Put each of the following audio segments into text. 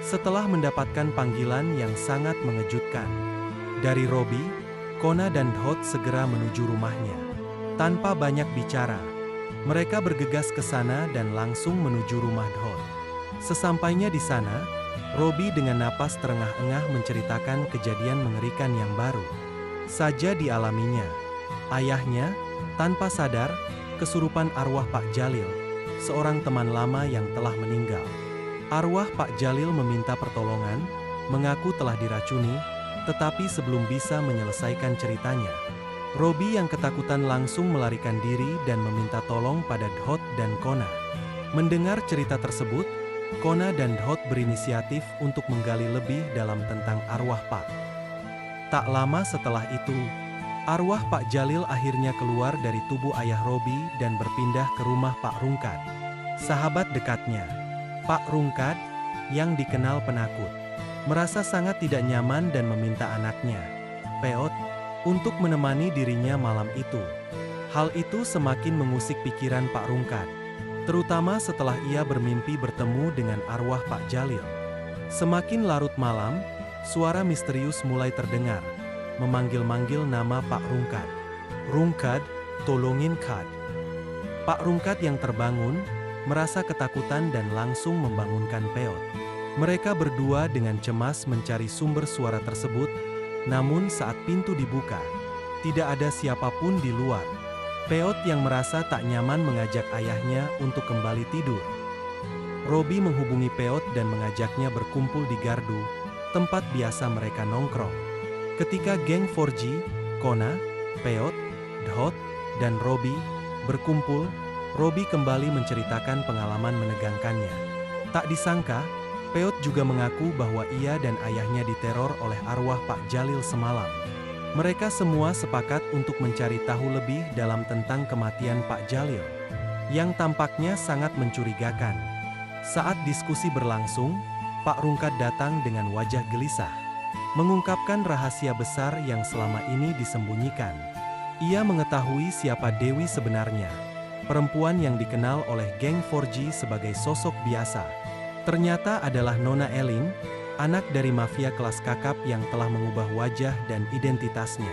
Setelah mendapatkan panggilan yang sangat mengejutkan dari Robbie, Kona dan Dhot segera menuju rumahnya. Tanpa banyak bicara, mereka bergegas ke sana dan langsung menuju rumah Dhot. Sesampainya di sana, Robbie dengan napas terengah-engah menceritakan kejadian mengerikan yang baru saja dialaminya. Ayahnya, tanpa sadar, kesurupan arwah Pak Jalil, seorang teman lama yang telah meninggal. Arwah Pak Jalil meminta pertolongan, mengaku telah diracuni, tetapi sebelum bisa menyelesaikan ceritanya, Robbie yang ketakutan langsung melarikan diri dan meminta tolong pada Dhot dan Kona. Mendengar cerita tersebut, Kona dan Dhot berinisiatif untuk menggali lebih dalam tentang arwah Pak. Tak lama setelah itu, arwah Pak Jalil akhirnya keluar dari tubuh ayah Robbie dan berpindah ke rumah Pak Rungkad, sahabat dekatnya. Pak Rungkad, yang dikenal penakut, merasa sangat tidak nyaman dan meminta anaknya, Peot, untuk menemani dirinya malam itu. Hal itu semakin mengusik pikiran Pak Rungkad, terutama setelah ia bermimpi bertemu dengan arwah Pak Jalil. Semakin larut malam, suara misterius mulai terdengar, memanggil-manggil nama Pak Rungkad. Rungkad, tolongin Kad. Pak Rungkad yang terbangun, merasa ketakutan dan langsung membangunkan Peot. Mereka berdua dengan cemas mencari sumber suara tersebut, namun saat pintu dibuka, tidak ada siapapun di luar. Peot yang merasa tak nyaman mengajak ayahnya untuk kembali tidur. Robbie menghubungi Peot dan mengajaknya berkumpul di gardu, tempat biasa mereka nongkrong. Ketika geng 4G, Kona, Peot, Dhot, dan Robbie berkumpul, Robbie kembali menceritakan pengalaman menegangkannya. Tak disangka, Peot juga mengaku bahwa ia dan ayahnya diteror oleh arwah Pak Jalil semalam. Mereka semua sepakat untuk mencari tahu lebih dalam tentang kematian Pak Jalil, yang tampaknya sangat mencurigakan. Saat diskusi berlangsung, Pak Rungkad datang dengan wajah gelisah, mengungkapkan rahasia besar yang selama ini disembunyikan. Ia mengetahui siapa Dewi sebenarnya, perempuan yang dikenal oleh geng 4G sebagai sosok biasa. Ternyata adalah Nona Elin, anak dari mafia kelas kakap yang telah mengubah wajah dan identitasnya.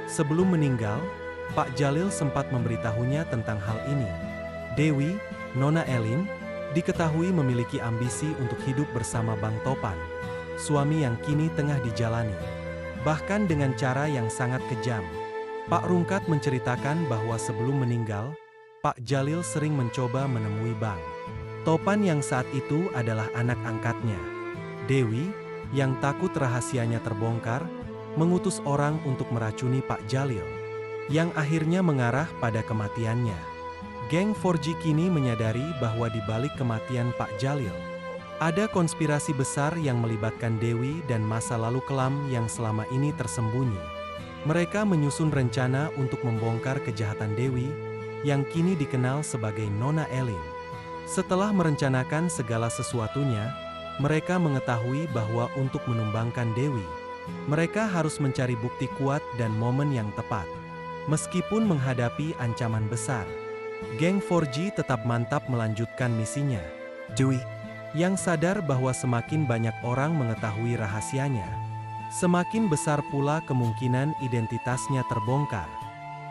Sebelum meninggal, Pak Jalil sempat memberitahunya tentang hal ini. Dewi, Nona Elin, diketahui memiliki ambisi untuk hidup bersama Bang Topan, suami yang kini tengah dijalani, bahkan dengan cara yang sangat kejam. Pak Rungkad menceritakan bahwa sebelum meninggal, Pak Jalil sering mencoba menemui Bang Topan yang saat itu adalah anak angkatnya. Dewi, yang takut rahasianya terbongkar, mengutus orang untuk meracuni Pak Jalil, yang akhirnya mengarah pada kematiannya. Geng 4G kini menyadari bahwa di balik kematian Pak Jalil, ada konspirasi besar yang melibatkan Dewi dan masa lalu kelam yang selama ini tersembunyi. Mereka menyusun rencana untuk membongkar kejahatan Dewi, yang kini dikenal sebagai Nona Elin. Setelah merencanakan segala sesuatunya, mereka mengetahui bahwa untuk menumbangkan Dewi, mereka harus mencari bukti kuat dan momen yang tepat. Meskipun menghadapi ancaman besar, geng 4G tetap mantap melanjutkan misinya. Dewi, yang sadar bahwa semakin banyak orang mengetahui rahasianya, semakin besar pula kemungkinan identitasnya terbongkar,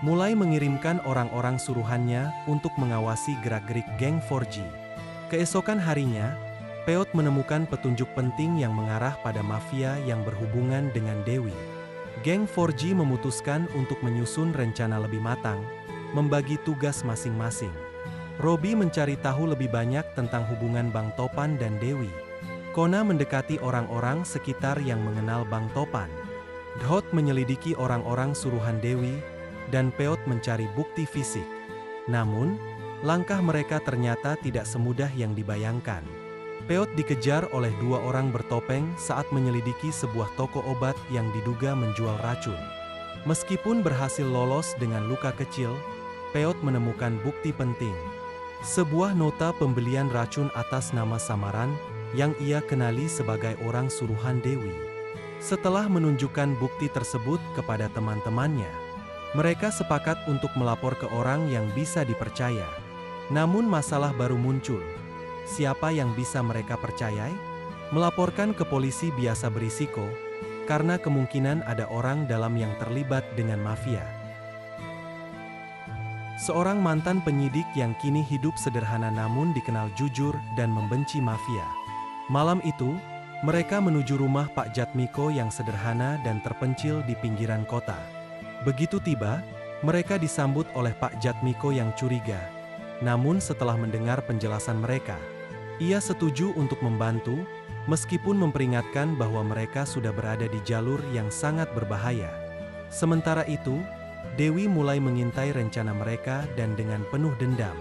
mulai mengirimkan orang-orang suruhannya untuk mengawasi gerak-gerik geng 4G. Keesokan harinya, Peot menemukan petunjuk penting yang mengarah pada mafia yang berhubungan dengan Dewi. Geng 4G memutuskan untuk menyusun rencana lebih matang, membagi tugas masing-masing. Robbie mencari tahu lebih banyak tentang hubungan Bang Topan dan Dewi. Kona mendekati orang-orang sekitar yang mengenal Bang Topan. Dhot menyelidiki orang-orang suruhan Dewi, dan Peot mencari bukti fisik. Namun, langkah mereka ternyata tidak semudah yang dibayangkan. Peot dikejar oleh dua orang bertopeng saat menyelidiki sebuah toko obat yang diduga menjual racun. Meskipun berhasil lolos dengan luka kecil, Peot menemukan bukti penting. Sebuah nota pembelian racun atas nama samaran yang ia kenali sebagai orang suruhan Dewi. Setelah menunjukkan bukti tersebut kepada teman-temannya, Mereka sepakat untuk melapor ke orang yang bisa dipercaya. Namun masalah baru muncul. Siapa yang bisa mereka percayai? Melaporkan ke polisi biasa berisiko, karena kemungkinan ada orang dalam yang terlibat dengan mafia. Seorang mantan penyidik yang kini hidup sederhana namun dikenal jujur dan membenci mafia. Malam itu, mereka menuju rumah Pak Jatmiko yang sederhana dan terpencil di pinggiran kota. Begitu tiba, mereka disambut oleh Pak Jatmiko yang curiga. Namun setelah mendengar penjelasan mereka, ia setuju untuk membantu, meskipun memperingatkan bahwa mereka sudah berada di jalur yang sangat berbahaya. Sementara itu, Dewi mulai mengintai rencana mereka dan dengan penuh dendam,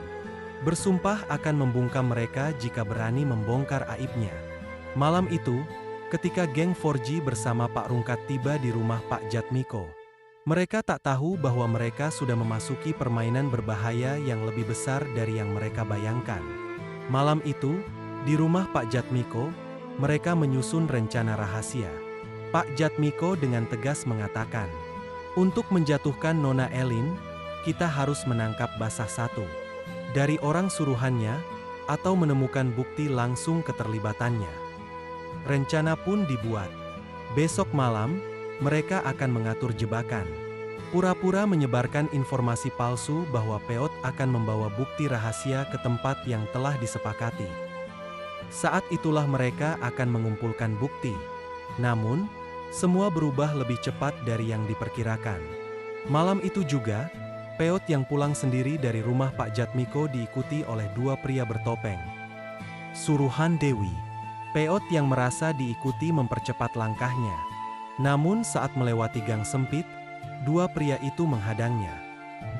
bersumpah akan membungkam mereka jika berani membongkar aibnya. Malam itu, ketika geng 4G bersama Pak Rungkat tiba di rumah Pak Jatmiko, mereka tak tahu bahwa mereka sudah memasuki permainan berbahaya yang lebih besar dari yang mereka bayangkan. Malam itu, di rumah Pak Jatmiko, mereka menyusun rencana rahasia. Pak Jatmiko dengan tegas mengatakan, untuk menjatuhkan Nona Elin, kita harus menangkap Basah satu dari orang suruhannya, atau menemukan bukti langsung keterlibatannya. Rencana pun dibuat. Besok malam, mereka akan mengatur jebakan. Pura-pura menyebarkan informasi palsu bahwa Peot akan membawa bukti rahasia ke tempat yang telah disepakati. Saat itulah mereka akan mengumpulkan bukti. Namun, semua berubah lebih cepat dari yang diperkirakan. Malam itu juga, Peot yang pulang sendiri dari rumah Pak Jatmiko diikuti oleh dua pria bertopeng. Suruhan Dewi. Peot yang merasa diikuti mempercepat langkahnya. Namun saat melewati gang sempit, dua pria itu menghadangnya.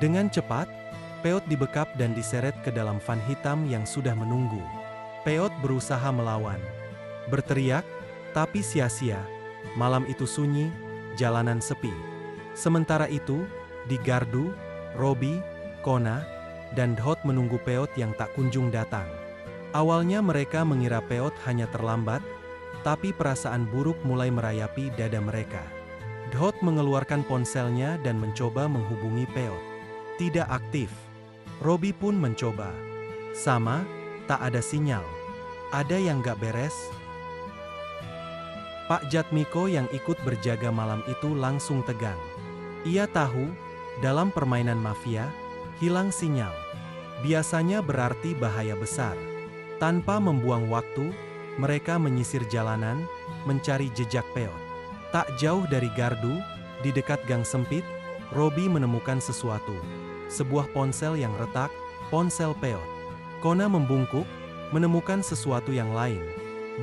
Dengan cepat, Peot dibekap dan diseret ke dalam van hitam yang sudah menunggu. Peot berusaha melawan, berteriak, tapi sia-sia. Malam itu sunyi, jalanan sepi. Sementara itu, di gardu, Robi, Kona, dan Dhot menunggu Peot yang tak kunjung datang. Awalnya mereka mengira Peot hanya terlambat, tapi perasaan buruk mulai merayapi dada mereka. Dhot mengeluarkan ponselnya dan mencoba menghubungi Peot. Tidak aktif. Robi pun mencoba. Sama, tak ada sinyal. Ada yang gak beres? Pak Jatmiko yang ikut berjaga malam itu langsung tegang. Ia tahu, dalam permainan mafia, hilang sinyal biasanya berarti bahaya besar. Tanpa membuang waktu, mereka menyisir jalanan, mencari jejak Peot. Tak jauh dari gardu, di dekat gang sempit, Robi menemukan sesuatu. Sebuah ponsel yang retak, ponsel Peot. Kona membungkuk, menemukan sesuatu yang lain.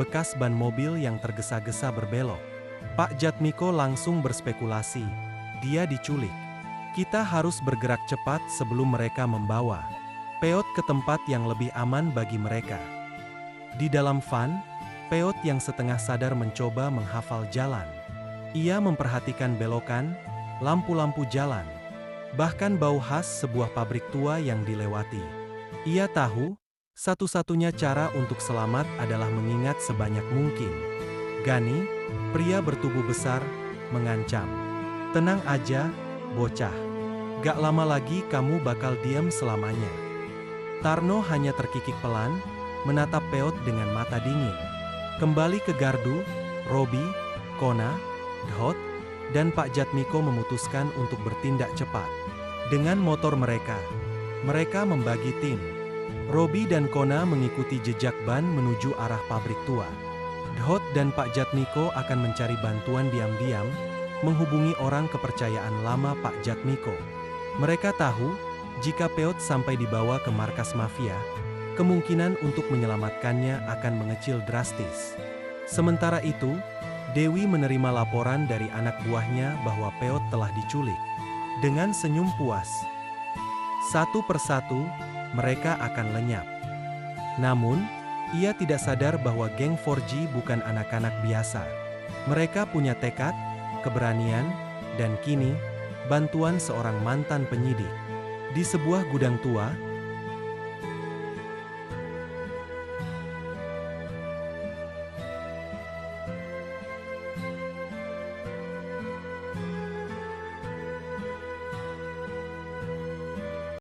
Bekas ban mobil yang tergesa-gesa berbelok. Pak Jatmiko langsung berspekulasi. Dia diculik. Kita harus bergerak cepat sebelum mereka membawa Peot ke tempat yang lebih aman bagi mereka. Di dalam van, Peot yang setengah sadar mencoba menghafal jalan. Ia memperhatikan belokan, lampu-lampu jalan, bahkan bau khas sebuah pabrik tua yang dilewati. Ia tahu, satu-satunya cara untuk selamat adalah mengingat sebanyak mungkin. Gani, pria bertubuh besar, mengancam. Tenang aja, bocah. Gak lama lagi kamu bakal diam selamanya. Tarno hanya terkikik pelan, menatap Peot dengan mata dingin. Kembali ke gardu, Robi, Kona, Dhot, dan Pak Jatmiko memutuskan untuk bertindak cepat. Dengan motor mereka membagi tim. Robi dan Kona mengikuti jejak ban menuju arah pabrik tua. Dhot dan Pak Jatmiko akan mencari bantuan diam-diam, menghubungi orang kepercayaan lama Pak Jatmiko. Mereka tahu, jika Peot sampai dibawa ke markas mafia, kemungkinan untuk menyelamatkannya akan mengecil drastis. Sementara itu, Dewi menerima laporan dari anak buahnya bahwa Peot telah diculik. Dengan senyum puas, satu persatu, mereka akan lenyap. Namun, ia tidak sadar bahwa geng 4G bukan anak-anak biasa. Mereka punya tekad, keberanian, dan kini, bantuan seorang mantan penyidik. Di sebuah gudang tua,